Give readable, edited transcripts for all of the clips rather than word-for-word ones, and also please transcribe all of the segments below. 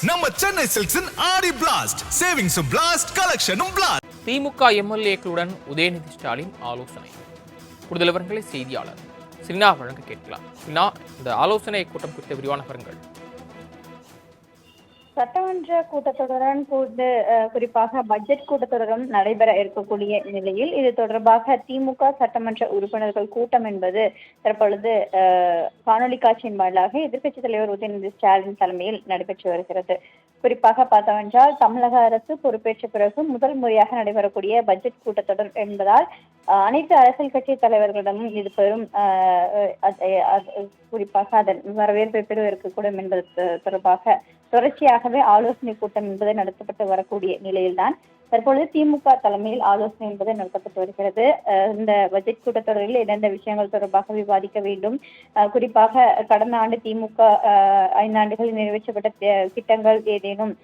நம்ம சென்னை சில்க்ஸின் ஆடி blast சேவிங்ஸும் blast கலெக்ஷனும் blast. திமுக எம்எல்ஏக்களுடன் உதயநிதி ஸ்டாலின் ஆலோசனை. கூடுதல் விவரங்களை செய்தியாளர் சின்னா வழங்க கேட்கலாம். சின்னா, இந்த ஆலோசனை கூட்டம் குறித்த விரிவான விவரங்கள். சட்டமன்ற கூட்டத்தொடருடன் குறிப்பாக பட்ஜெட் கூட்டத்தொடரும் நடைபெற இருக்கக்கூடிய நிலையில் இது தொடர்பாக திமுக சட்டமன்ற உறுப்பினர்கள் கூட்டம் என்பது தற்பொழுது காணொலி காட்சியின் வாயிலாக எதிர்க்கட்சித் தலைவர் உதயநிதி ஸ்டாலின் தலைமையில் நடைபெற்று வருகிறது. குறிப்பாக பார்த்தவென்றால் தமிழக அரசு பொறுப்பேற்ற பிறகு முதல் முறையாக நடைபெறக்கூடிய பட்ஜெட் கூட்டத்தொடர் என்பதால் அனைத்து அரசியல் கட்சி தலைவர்களிடமும் இது பெரும் குறிப்பாக அதன் வரவேற்பை பெற இருக்கக்கூடும் என்பது தொடர்பாக தொடர்ச்சியாகவே ஆலோசனை கூட்டம் என்பது நடத்தப்பட்டு வரக்கூடிய நிலையில்தான் தற்பொழுது திமுக தலைமையில் ஆலோசனை என்பது நடத்தப்பட்டு வருகிறது. இந்த பட்ஜெட் கூட்டத்தொடரில் எந்தெந்த விஷயங்கள் தொடர்பாக விவாதிக்க வேண்டும், குறிப்பாக கடந்த ஆண்டு திமுக 5 ஆண்டுகளில் நிறைவேற்றப்பட்ட திட்டங்கள் ஏதேனும்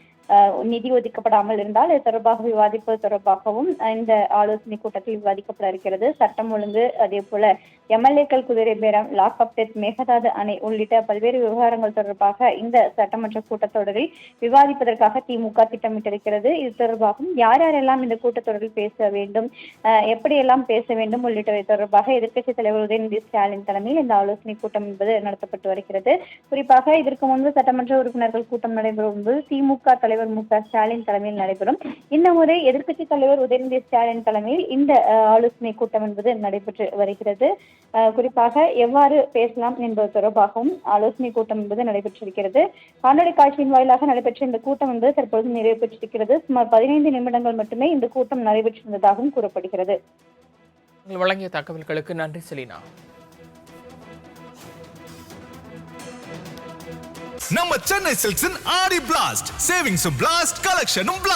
நிதி ஒதுக்கப்படாமல் இருந்தால் இது தொடர்பாக விவாதிப்பது தொடர்பாகவும் இந்த ஆலோசனை கூட்டத்தில் விவாதிக்கப்பட இருக்கிறது. சட்டம் ஒழுங்கு, அதே போல எம்எல்ஏக்கள் குதிரை பேரம், லாக் அப் டெத், மேகதாது அணை உள்ளிட்ட பல்வேறு விவகாரங்கள் தொடர்பாக இந்த சட்டமன்ற கூட்டத்தொடரில் விவாதிப்பதற்காக திமுக திட்டமிட்டிருக்கிறது. இது தொடர்பாகவும் யார் யாரெல்லாம் இந்த கூட்டத்தொடரில் பேச வேண்டும், எப்படியெல்லாம் பேச வேண்டும் உள்ளிட்டவை தொடர்பாக எதிர்க்கட்சித் தலைவர் உதயநிதி ஸ்டாலின் தலைமையில் இந்த ஆலோசனை கூட்டம் என்பது நடத்தப்பட்டு வருகிறது. குறிப்பாக இதற்கு முன்பு சட்டமன்ற உறுப்பினர்கள் கூட்டம் நடைபெறும் போது திமுக தலைவர் மு.க.ஸ்டாலின் தலைமையில் நடைபெறும். இந்த முறை எதிர்க்கட்சித் தலைவர் உதயநிதி ஸ்டாலின் தலைமையில் இந்த ஆலோசனை கூட்டம் என்பது நடைபெற்று வருகிறது. குறிப்பாக எவ்வாறு பேசலாம் என்பது தொடர்பாகவும் ஆலோசனை கூட்டம் என்பது நடைபெற்றிருக்கிறது. காணொலி காட்சியின் வாயிலாக நடைபெற்ற இந்த கூட்டம் என்பது தற்பொழுது நிறைவு பெற்றிருக்கிறது. சுமார் 15 நிமிடங்கள் மட்டுமே இந்த கூட்டம் நடைபெற்றிருந்ததாகவும் கூறப்படுகிறது. வழங்கிய தகவல்களுக்கு நன்றி செலினா. நம்ம சென்னை சில்க்ஸின் ஆடி பிளாஸ்ட் சேவிங்ஸும் பிளாஸ்ட் கலெக்ஷனும் பிளாஸ்ட்.